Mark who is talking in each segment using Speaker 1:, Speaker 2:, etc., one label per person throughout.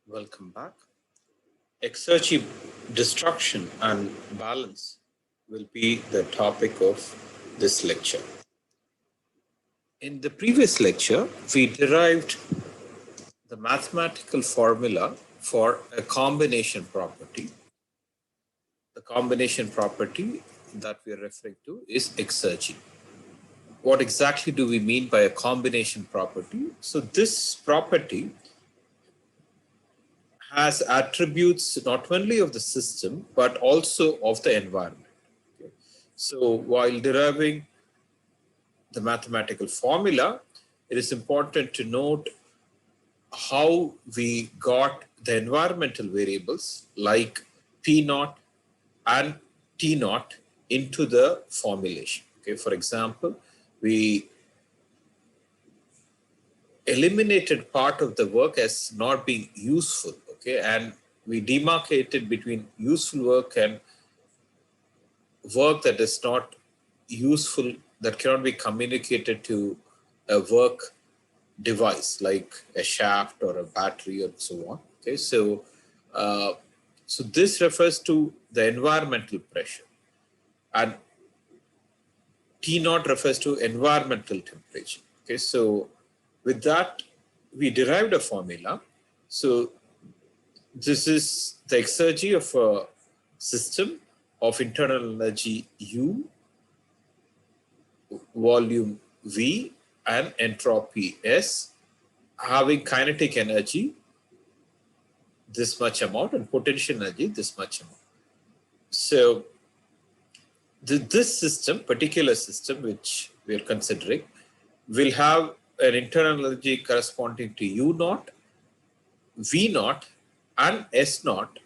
Speaker 1: Welcome back. Exergy destruction and balance will be the topic of this lecture. In the previous lecture, we derived the mathematical formula for a combination property. The combination property that we are referring to is exergy. What exactly do we mean by a combination property? So this property has attributes not only of the system, but also of the environment. Okay. So while deriving the mathematical formula, it is important to note how we got the environmental variables like P naught and T naught into the formulation. Okay. For example, we eliminated part of the work as not being useful, okay, and we demarcated between useful work and work that is not useful, that cannot be communicated to a work device like a shaft or a battery or so on. Okay, so this refers to the environmental pressure, and T naught refers to environmental temperature. Okay, so with that, we derived a formula. So this is the exergy of a system of internal energy U, volume V, and entropy S, having kinetic energy this much amount and potential energy this much amount. So this system, particular system which we are considering, will have an internal energy corresponding to U naught, V naught, and S naught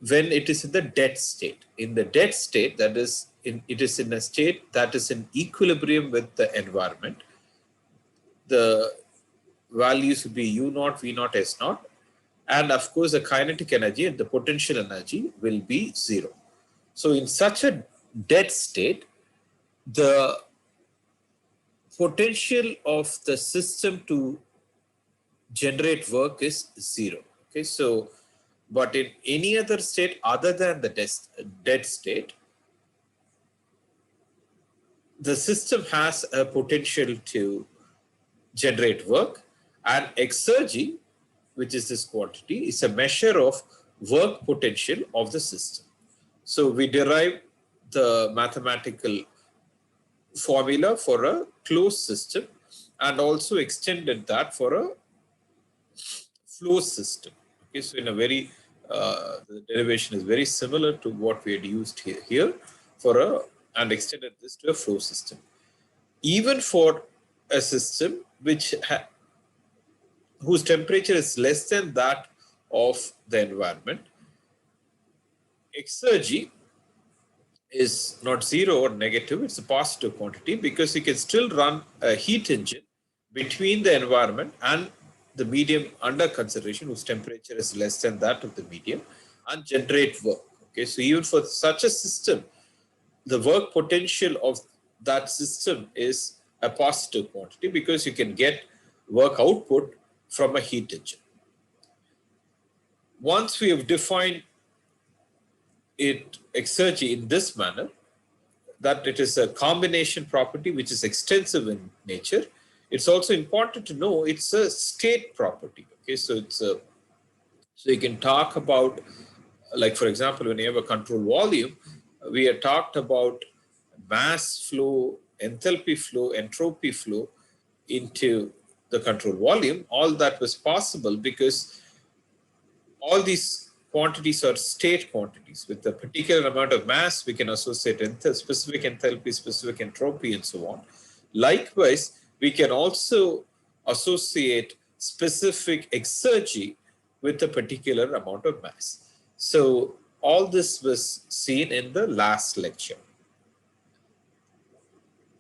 Speaker 1: when it is in the dead state. In the dead state, that is, it is in a state that is in equilibrium with the environment. The values will be U naught, V naught, S naught, and of course the kinetic energy and the potential energy will be zero. So in such a dead state, the potential of the system to generate work is zero. Okay, so but in any other state other than the dead state, the system has a potential to generate work, and exergy, which is this quantity, is a measure of work potential of the system. So we derive the mathematical formula for a closed system and also extended that for a flow system. Okay, so in a very the derivation is very similar to what we had used here for a, and extended this to a flow system. Even for a system which whose temperature is less than that of the environment, exergy is not zero or negative, it's a positive quantity, because you can still run a heat engine between the environment and the medium under consideration whose temperature is less than that of the medium and generate work. Okay, so even for such a system, the work potential of that system is a positive quantity because you can get work output from a heat engine. Once we have defined it exergy in this manner, that it is a combination property which is extensive in nature, it's also important to know it's a state property. Okay, so it's a, so you can talk about, like for example, when you have a control volume, we have talked about mass flow, enthalpy flow, entropy flow into the control volume. All that was possible because all these quantities are state quantities. With a particular amount of mass, we can associate specific enthalpy, specific entropy, and so on. Likewise, we can also associate specific exergy with a particular amount of mass. So all this was seen in the last lecture.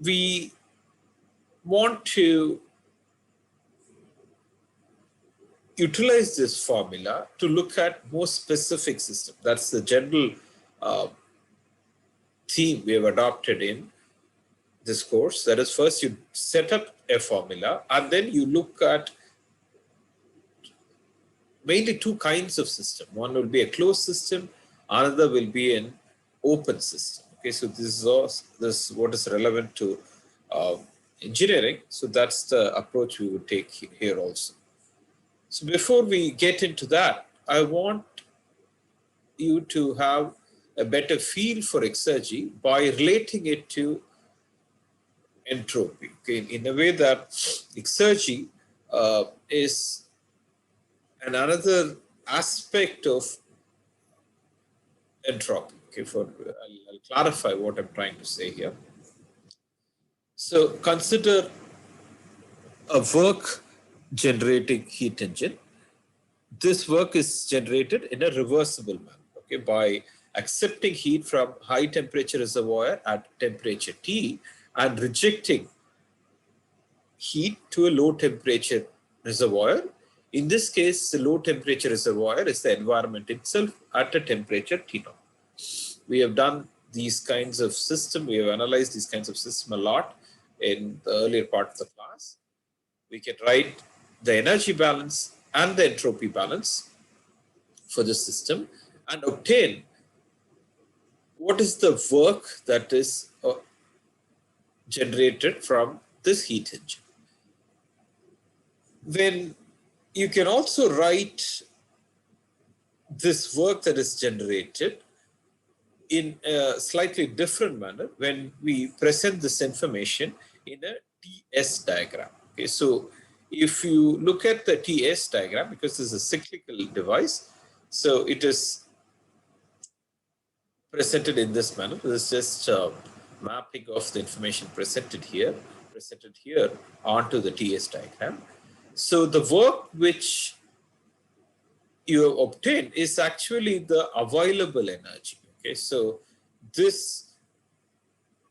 Speaker 1: We want to utilize this formula to look at more specific systems. That's the general theme we have adopted in this course. That is, first you set up a formula and then you look at mainly two kinds of system. One will be a closed system, another will be an open system. Okay, so this is what is relevant to engineering. So that's the approach we would take here also. So before we get into that, I want you to have a better feel for exergy by relating it to entropy. Okay, in a way that exergy is another aspect of entropy. Okay, I'll clarify what I'm trying to say here. So consider a work generating heat engine. This work is generated in a reversible manner, okay, by accepting heat from high temperature reservoir at temperature T and rejecting heat to a low temperature reservoir. In this case, the low temperature reservoir is the environment itself at a temperature T0. We have done these kinds of system, we have analyzed these kinds of system a lot in the earlier part of the class. We can write the energy balance and the entropy balance for the system and obtain what is the work that is generated from this heat engine. When you can also write this work that is generated in a slightly different manner when we present this information in a TS diagram. Okay, so if you look at the TS diagram, because this is a cyclical device, so it is presented in this manner. This is just mapping of the information presented here onto the TS diagram. So the work which you have obtained is actually the available energy. Okay, so this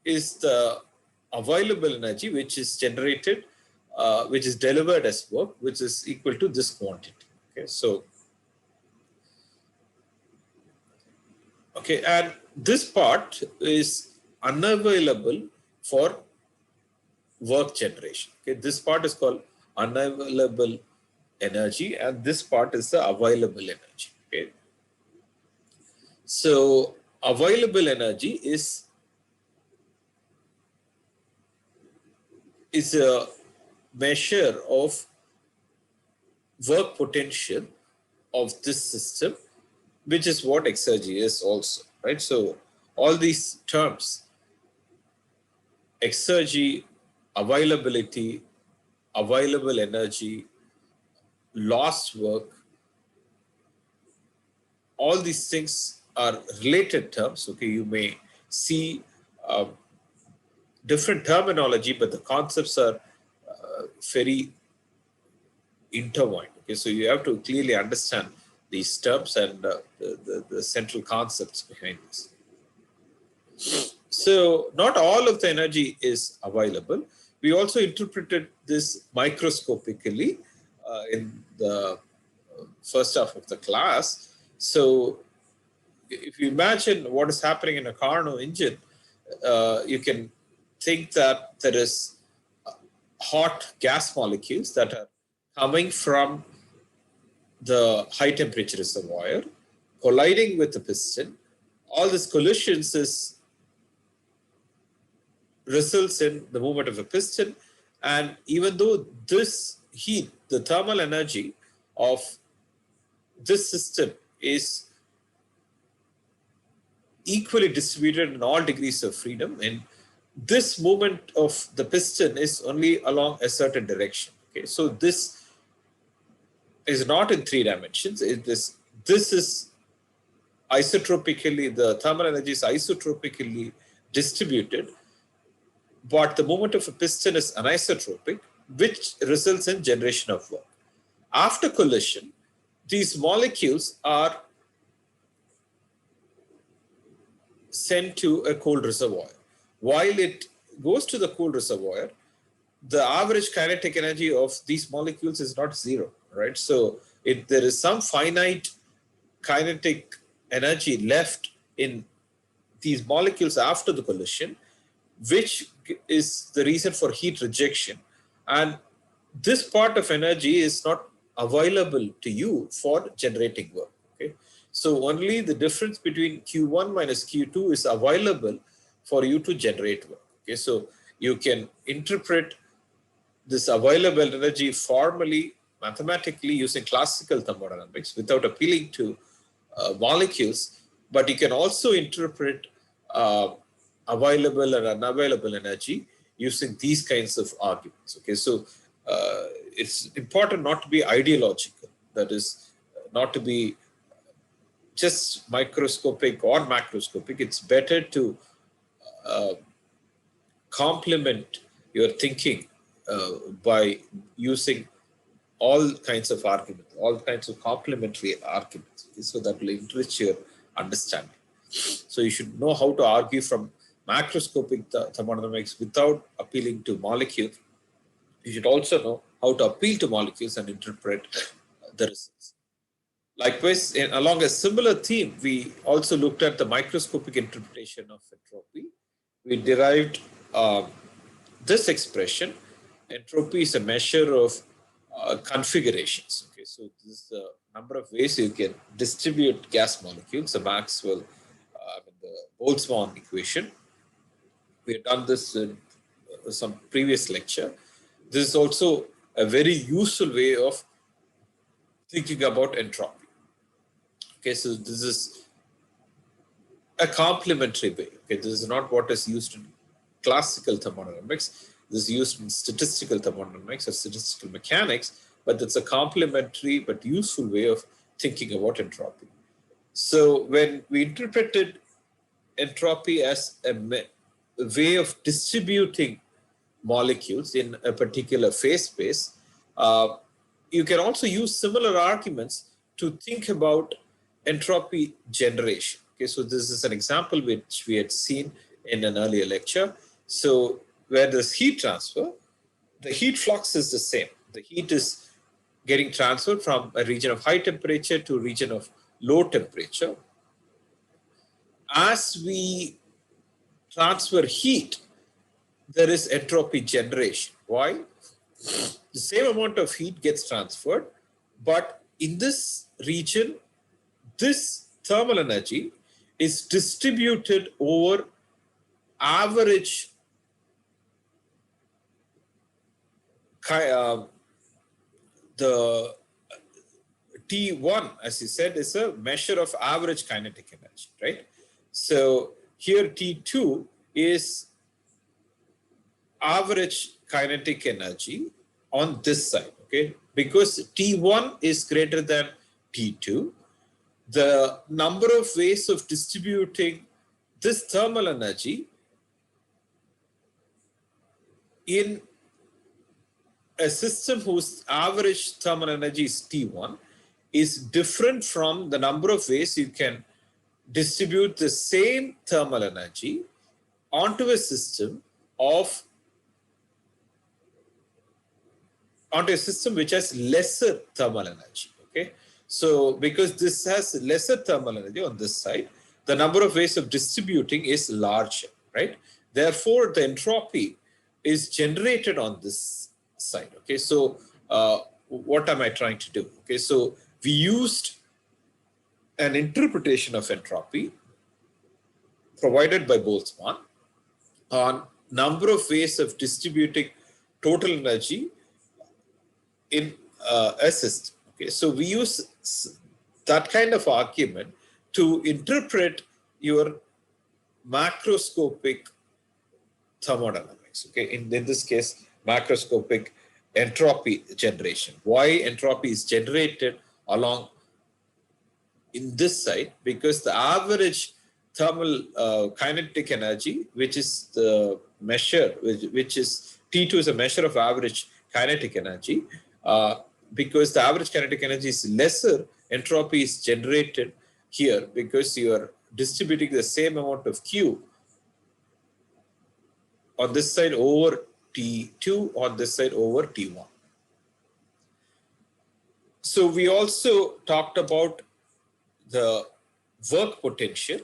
Speaker 1: is the available energy which is generated, which is delivered as work, which is equal to this quantity. Okay, so okay, and this part is unavailable for work generation. Okay, this part is called unavailable energy, and this part is the available energy. Okay, so available energy is a measure of work potential of this system, which is what exergy is also, right? So all these terms, exergy, availability, available energy, lost work, all these things are related terms. Okay, you may see different terminology, but the concepts are very intertwined. Okay, so you have to clearly understand these terms and the central concepts behind this. So not all of the energy is available. We also interpreted this microscopically in the first half of the class. So if you imagine what is happening in a Carnot engine, you can think that there is hot gas molecules that are coming from the high temperature reservoir, colliding with the piston. All these collisions results in the movement of a piston, and even though this heat, the thermal energy of this system is equally distributed in all degrees of freedom, and this movement of the piston is only along a certain direction. Okay, so this is not in 3 dimensions. This is isotropically, the thermal energy is isotropically distributed, but the movement of a piston is anisotropic, which results in generation of work. After collision, these molecules are sent to a cold reservoir. While it goes to the cold reservoir, the average kinetic energy of these molecules is not zero, right? So there is some finite kinetic energy left in these molecules after the collision, which is the reason for heat rejection. And this part of energy is not available to you for generating work. Okay, so only the difference between Q1 minus Q2 is available for you to generate work. Okay, so you can interpret this available energy formally, mathematically, using classical thermodynamics without appealing to molecules, but you can also interpret available and unavailable energy using these kinds of arguments. Okay, so it's important not to be ideological, that is, not to be just microscopic or macroscopic. It's better to complement your thinking by using all kinds of arguments, all kinds of complementary arguments, okay, so that will enrich your understanding. So you should know how to argue from macroscopic thermodynamics without appealing to molecules. You should also know how to appeal to molecules and interpret the results. Likewise, along a similar theme, we also looked at the microscopic interpretation of entropy. We derived this expression. Entropy is a measure of configurations. Okay, so this is the number of ways you can distribute gas molecules. The Maxwell, the Boltzmann equation. We have done this in some previous lecture. This is also a very useful way of thinking about entropy. Okay, so this is a complementary way. Okay, this is not what is used in classical thermodynamics. This is used in statistical thermodynamics or statistical mechanics, but it's a complementary but useful way of thinking about entropy. So when we interpreted entropy as a way of distributing molecules in a particular phase space, you can also use similar arguments to think about entropy generation. Okay, so this is an example which we had seen in an earlier lecture. So where there's heat transfer, the heat flux is the same. The heat is getting transferred from a region of high temperature to a region of low temperature. As we transfer heat, there is entropy generation. Why? The same amount of heat gets transferred, but in this region, this thermal energy is distributed over average the T1, as you said, is a measure of average kinetic energy, right? So here T2 is average kinetic energy on this side, okay? Because T1 is greater than T2, the number of ways of distributing this thermal energy in a system whose average thermal energy is T1 is different from the number of ways you can distribute the same thermal energy onto a system which has lesser thermal energy. Okay, so because this has lesser thermal energy on this side, the number of ways of distributing is larger, right? Therefore, the entropy is generated on this side. Okay, so what am I trying to do? Okay, so we used an interpretation of entropy provided by Boltzmann on number of ways of distributing total energy in a system. Okay, so we use that kind of argument to interpret your macroscopic thermodynamics. Okay, in this case, macroscopic entropy generation. Why entropy is generated along in this side? Because the average thermal kinetic energy, which is the measure, which is T2 is a measure of average kinetic energy. Because the average kinetic energy is lesser, entropy is generated here because you are distributing the same amount of Q on this side over T2, on this side over T1. So we also talked about the work potential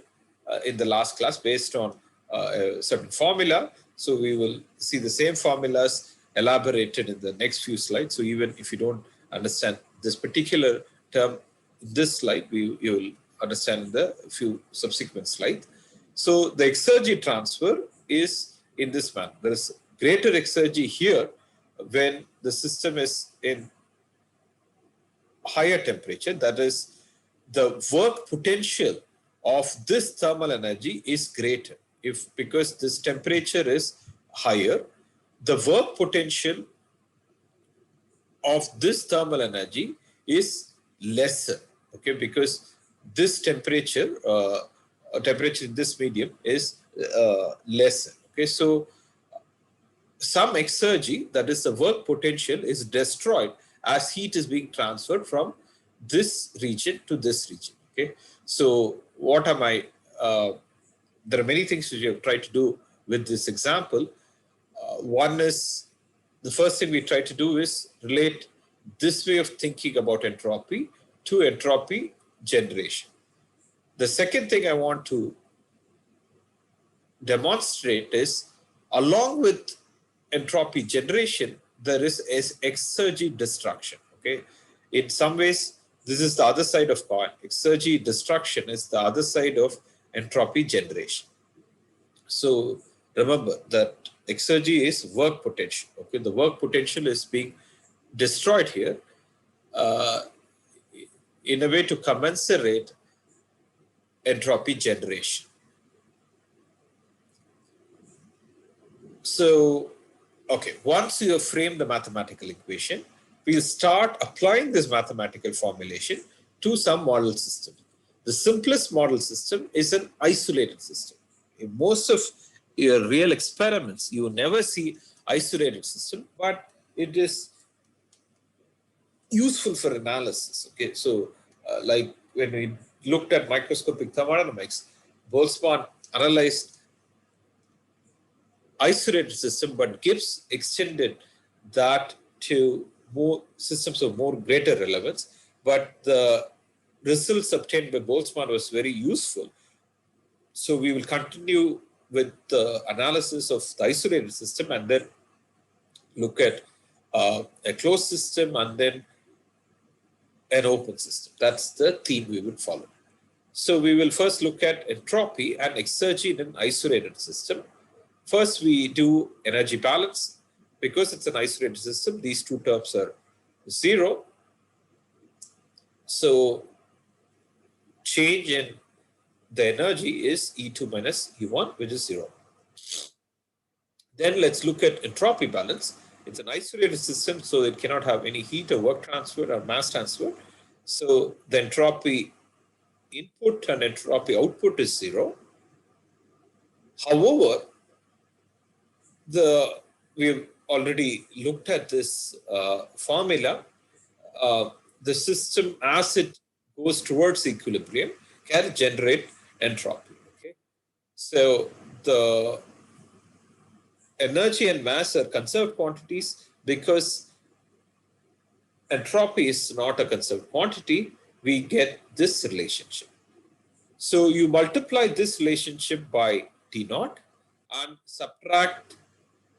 Speaker 1: in the last class based on a certain formula. So we will see the same formulas elaborated in the next few slides. So even if you don't understand this particular term, this slide, you will understand in the few subsequent slides. So the exergy transfer is in this manner. There is greater exergy here when the system is in higher temperature. That is, the work potential of this thermal energy is greater. If because this temperature is higher, the work potential of this thermal energy is lesser. Okay, because this temperature, temperature in this medium is lesser. Okay, so some exergy, that is the work potential, is destroyed as heat is being transferred from this region to this region. Okay, so what am I? There are many things which we have tried to do with this example. One is, the first thing we try to do is relate this way of thinking about entropy to entropy generation. The second thing I want to demonstrate is, along with entropy generation, there is exergy destruction. Okay, in some ways, this is the other side of coin. Exergy destruction is the other side of entropy generation. So remember that exergy is work potential. Okay, the work potential is being destroyed here in a way to commensurate entropy generation. So, okay, once you have framed the mathematical equation, we'll start applying this mathematical formulation to some model system. The simplest model system is an isolated system. In most of your real experiments, you will never see isolated system, but it is useful for analysis. Okay, so like when we looked at microscopic thermodynamics, Boltzmann analyzed isolated system, but Gibbs extended that to more systems of more greater relevance. But the results obtained by Boltzmann was very useful. So we will continue with the analysis of the isolated system and then look at a closed system and then an open system. That's the theme we will follow. So we will first look at entropy and exergy in an isolated system. First, we do energy balance. Because it's an isolated system, these two terms are zero. So change in the energy is E2 minus E1, which is 0. Then let's look at entropy balance. It's an isolated system, so it cannot have any heat or work transfer or mass transfer. So the entropy input and entropy output is 0. However, we've already looked at this formula. The system, as it goes towards equilibrium, can generate entropy. Okay, so the energy and mass are conserved quantities because entropy is not a conserved quantity. We get this relationship. So you multiply this relationship by T naught and subtract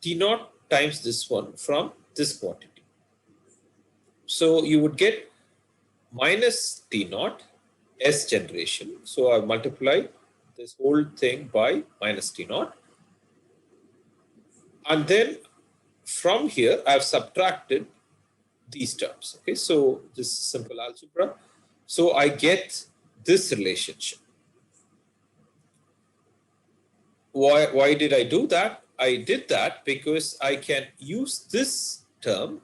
Speaker 1: T naught times this one from this quantity. So you would get minus T naught S generation. So I multiply this whole thing by minus T naught. And then from here, I have subtracted these terms. Okay, so this is simple algebra. So I get this relationship. Why did I do that? I did that because I can use this term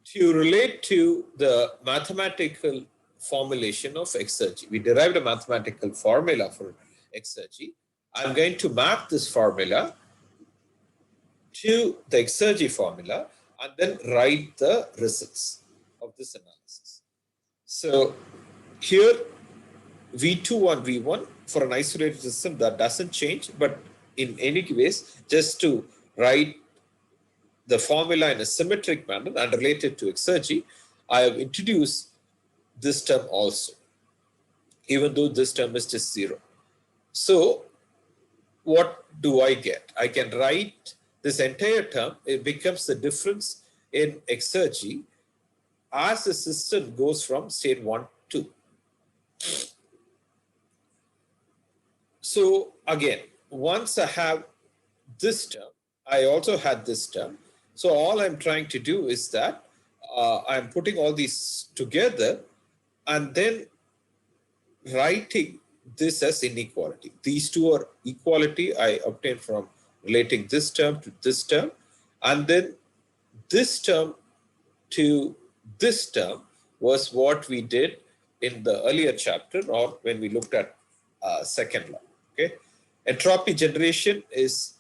Speaker 1: to relate to the mathematical formulation of exergy. We derived a mathematical formula for exergy. I'm going to map this formula to the exergy formula and then write the results of this analysis. So here V2 and V1 for an isolated system, that doesn't change, but in any case, just to write the formula in a symmetric manner and relate it to exergy, I have introduced this term also, even though this term is just 0. So what do I get? I can write this entire term, it becomes the difference in exergy as the system goes from state 1 to 2. So again, once I have this term, I also had this term. So all I'm trying to do is that I'm putting all these together and then writing this as inequality. These two are equality I obtained from relating this term to this term, and then this term to this term was what we did in the earlier chapter, or when we looked at second law. Okay, entropy generation is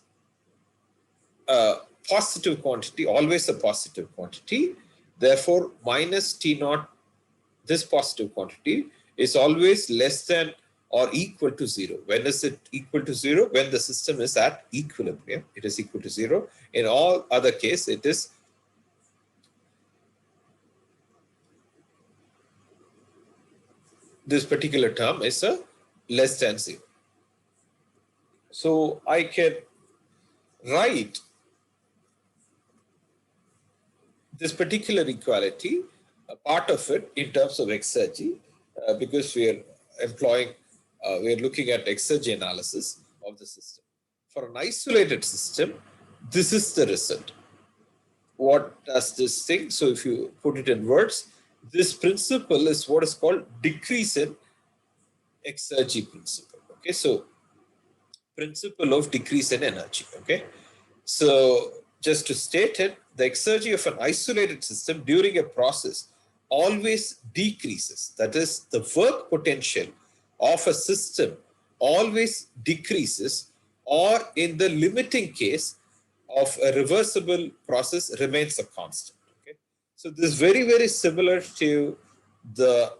Speaker 1: a positive quantity, always a positive quantity. Therefore, minus T naught, this positive quantity, is always less than or equal to 0. When is it equal to 0? When the system is at equilibrium, it is equal to 0. In all other case, it is this particular term is a less than 0. So I can write this particular equality, a part of it in terms of exergy, because we are we are looking at exergy analysis of the system. For an isolated system, this is the result. What does this thing? So if you put it in words, this principle is what is called decrease in exergy principle. Okay, so principle of decrease in energy. Okay, so just to state it, the exergy of an isolated system during a process always decreases. That is, the work potential of a system always decreases, or in the limiting case of a reversible process remains a constant. Okay? So this is very, very similar to the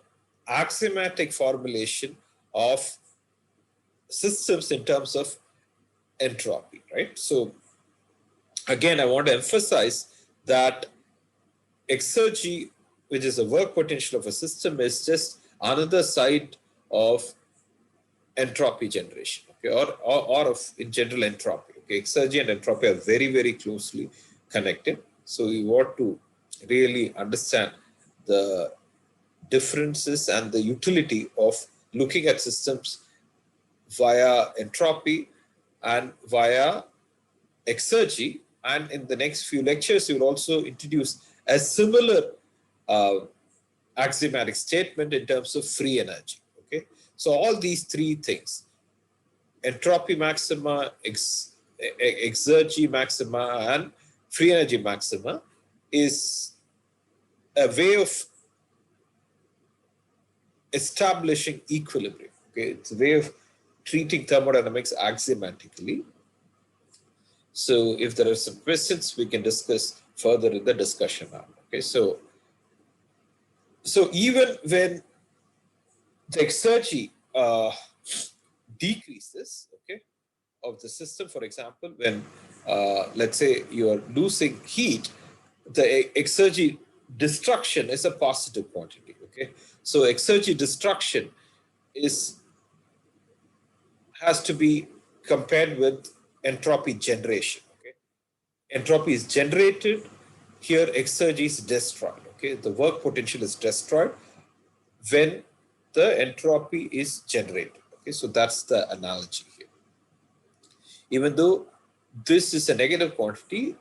Speaker 1: axiomatic formulation of systems in terms of entropy, right? So again, I want to emphasize that exergy, which is the work potential of a system, is just another side of entropy generation, okay, or of in general entropy. Okay, exergy and entropy are very, very closely connected. So we want to really understand the differences and the utility of looking at systems via entropy and via exergy. And in the next few lectures, you will also introduce a similar axiomatic statement in terms of free energy. Okay, so all these three things, entropy maxima, exergy maxima, and free energy maxima, is a way of establishing equilibrium. Okay, it's a way of treating thermodynamics axiomatically. So if there are some questions, we can discuss further in the discussion now. Okay, so even when the exergy decreases, okay, of the system, for example, when let's say you are losing heat, the exergy destruction is a positive quantity. Okay, so exergy destruction has to be compared with entropy generation. Okay, entropy is generated, here exergy is destroyed. Okay, the work potential is destroyed when the entropy is generated. Okay, so that's the analogy here. Even though this is a negative quantity,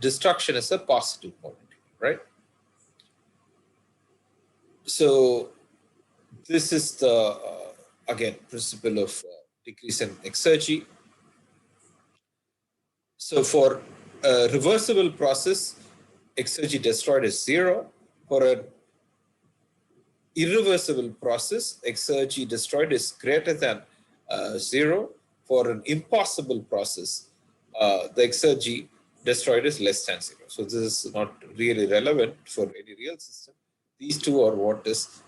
Speaker 1: destruction is a positive quantity, right? So this is the again principle of decrease in exergy. So for a reversible process, exergy destroyed is 0. For an irreversible process, exergy destroyed is greater than 0. For an impossible process, the exergy destroyed is less than 0. So this is not really relevant for any real system. These two are what is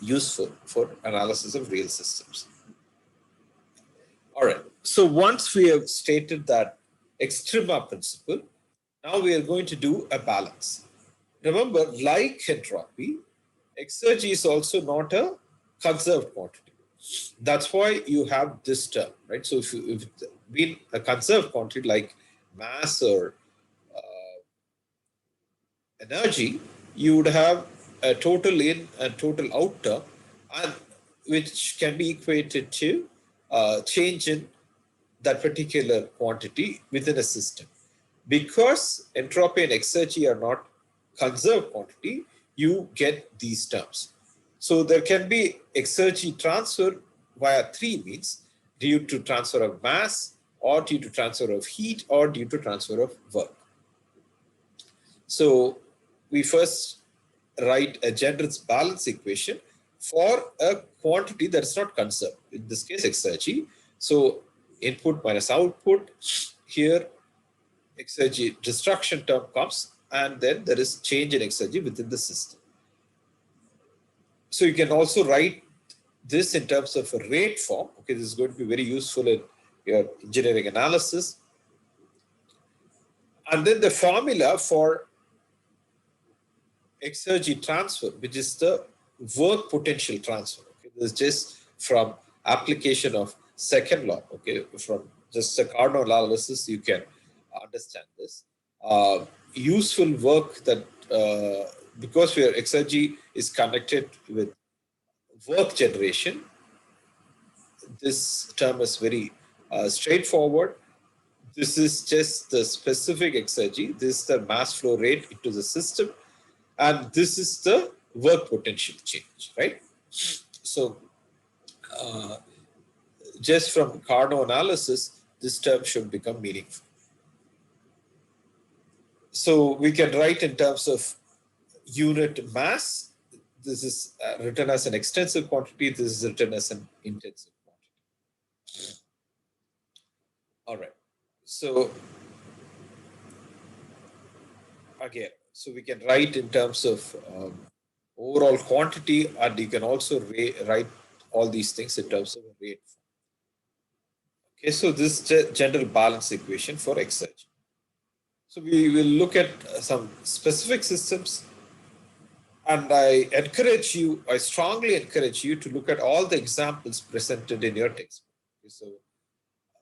Speaker 1: useful for analysis of real systems. All right. So once we have stated that extrema principle, now we are going to do a balance. Remember, like entropy, exergy is also not a conserved quantity. That's why you have this term, right? So if it's been a conserved quantity like mass or energy, you would have a total in and total out term, and which can be equated to change in that particular quantity within a system. Because entropy and exergy are not conserved quantity, you get these terms. So there can be exergy transfer via three means: due to transfer of mass, or due to transfer of heat, or due to transfer of work. So we first write a Gendron's balance equation for a quantity that is not conserved, in this case exergy. So input minus output, here exergy destruction term comes, and then there is change in exergy within the system. So you can also write this in terms of a rate form. Okay, this is going to be very useful in your engineering analysis. And then the formula for exergy transfer, which is the work potential transfer. Okay, this is just from application of second law. Okay, from just a Carnot analysis, you can understand this. Useful work that because your exergy is connected with work generation, this term is very straightforward. This is just the specific exergy. This is the mass flow rate into the system, and this is the work potential change, right? So just from Carnot analysis, this term should become meaningful. So we can write in terms of unit mass. This is written as an extensive quantity. This is written as an intensive quantity. All right. So again, so we can write in terms of overall quantity, and you can also write all these things in terms of rate. Okay, so this is general balance equation for exergy. So we will look at some specific systems, and I strongly encourage you to look at all the examples presented in your textbook. Okay, so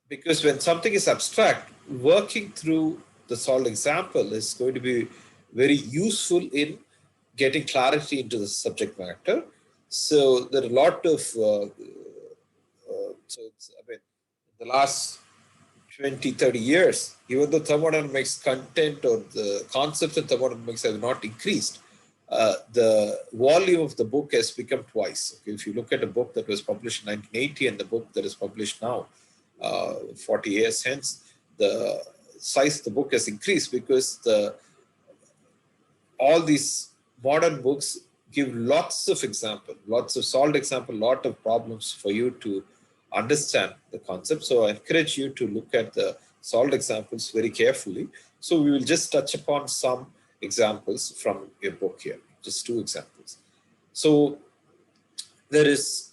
Speaker 1: because when something is abstract, working through the solved example is going to be very useful in getting clarity into the subject matter. So there are a lot of, the last 20, 30 years, even though thermodynamics content or the concepts in thermodynamics have not increased, the volume of the book has become twice. Okay, if you look at a book that was published in 1980 and the book that is published now, 40 years hence, the size of the book has increased because all these modern books give lots of examples, lots of solved examples, lot of problems for you to understand the concept. So I encourage you to look at the solved examples very carefully. So we will just touch upon some examples from your book here, just two examples. So there is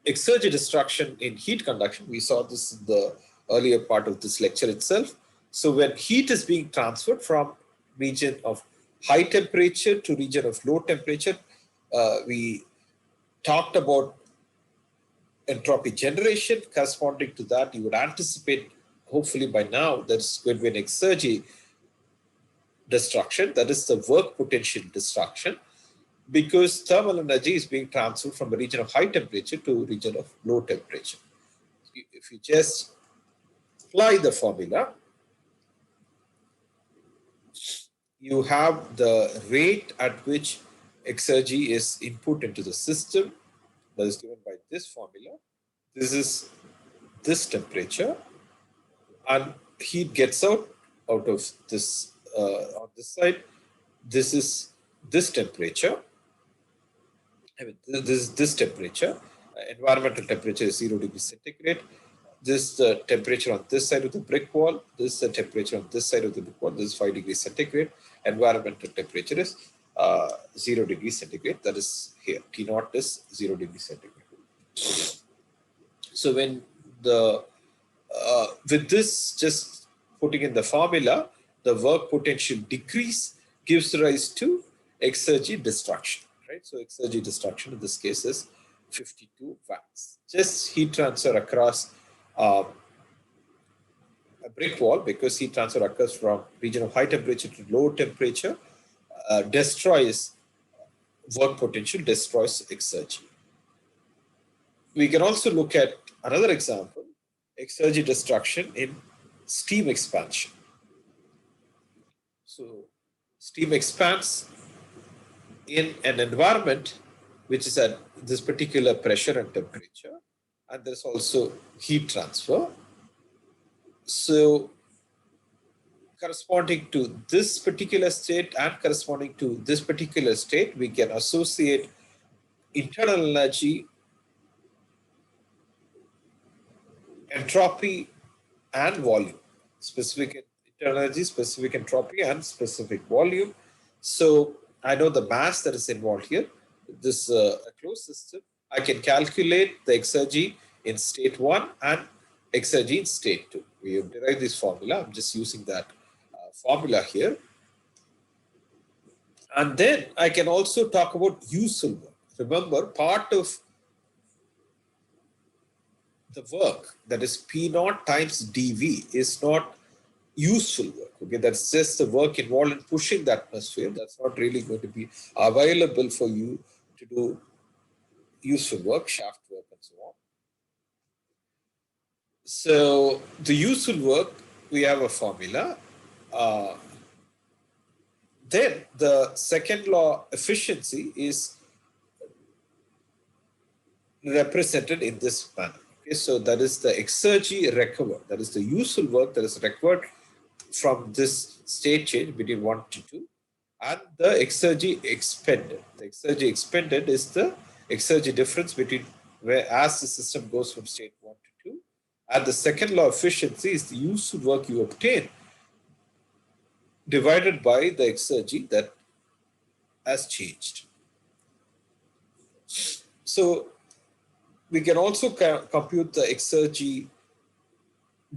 Speaker 1: exergy destruction in heat conduction. We saw this in the earlier part of this lecture itself. So when heat is being transferred from region of high temperature to region of low temperature, we talked about entropy generation. Corresponding to that, you would anticipate, hopefully by now, there's going to be an exergy destruction, that is the work potential destruction, because thermal energy is being transferred from a region of high temperature to a region of low temperature. If you just apply the formula, you have the rate at which exergy is input into the system, that is given by this formula. This is this temperature, and heat gets out of this on this side. This is this temperature. This is this temperature. Environmental temperature is 0 degrees centigrade. This is the temperature on this side of the brick wall. This is the temperature on this side of the brick wall. This is 5 degrees centigrade. Environmental temperature is 0 degrees centigrade. That is here. T naught is 0 degrees centigrade. So when with this, just putting in the formula, the work potential decrease gives rise to exergy destruction, right? So exergy destruction in this case is 52 watts. Just heat transfer across a brick wall, because heat transfer occurs from region of high temperature to low temperature. destroys work potential, destroys exergy. We can also look at another example, exergy destruction in steam expansion. So steam expands in an environment which is at this particular pressure and temperature, and there's also heat transfer. So corresponding to this particular state and corresponding to this particular state, we can associate internal energy, entropy, and volume. Specific internal energy, specific entropy, and specific volume. So I know the mass that is involved here. This a closed system. I can calculate the exergy in state 1 and exergy in state 2. We have derived this formula. I'm just using that formula here. And then I can also talk about useful work. Remember, part of the work, that is P naught times dV, is not useful work. Okay, that's just the work involved in pushing the atmosphere. That's not really going to be available for you to do useful work, shaft work, and so on. So the useful work, we have a formula. Then the second law efficiency is represented in this manner. Okay, so that is the exergy recovered. That is the useful work that is recovered from this state change between 1 to 2, and the exergy expended. The exergy expended is the exergy difference between where as the system goes from state 1 to 2, and the second law efficiency is the useful work you obtain divided by the exergy that has changed. So we can also compute the exergy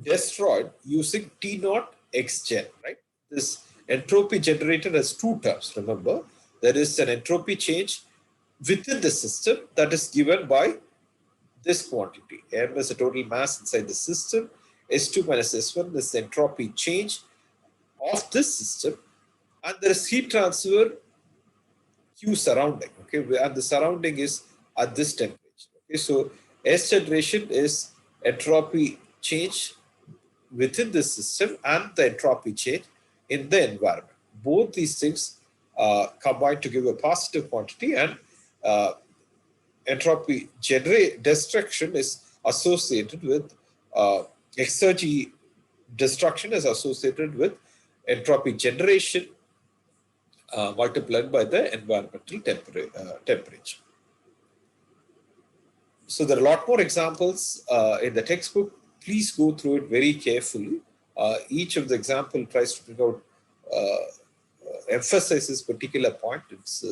Speaker 1: destroyed using T naught X gen, right? This entropy generated has two terms, remember. There is an entropy change within the system that is given by this quantity. M is the total mass inside the system. S2 minus S1 is the entropy change of this system. And there is heat transfer Q surrounding, okay? And the surrounding is at this temperature. Okay, so S generation is entropy change within the system and the entropy change in the environment. Both these things combine to give a positive quantity, and entropy destruction is associated with exergy destruction is associated with entropy generation multiplied by the environmental temperature. So there are a lot more examples in the textbook. Please go through it very carefully. Each of the example tries to bring out, emphasizes particular point. It's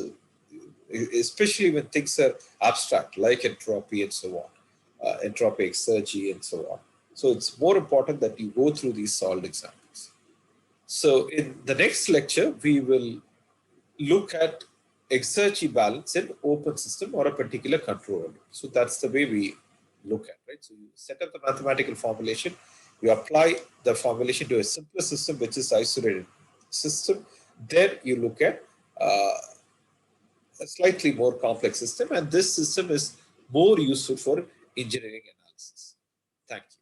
Speaker 1: especially when things are abstract, like entropy and so on, entropy, exergy, and so on. So it's more important that you go through these solved examples. So in the next lecture, we will look at exergy balance in open system or a particular control volume. So that's the way we look at, right? So you set up the mathematical formulation, you apply the formulation to a simpler system, which is isolated system. Then you look at a slightly more complex system, and this system is more useful for engineering analysis. Thank you.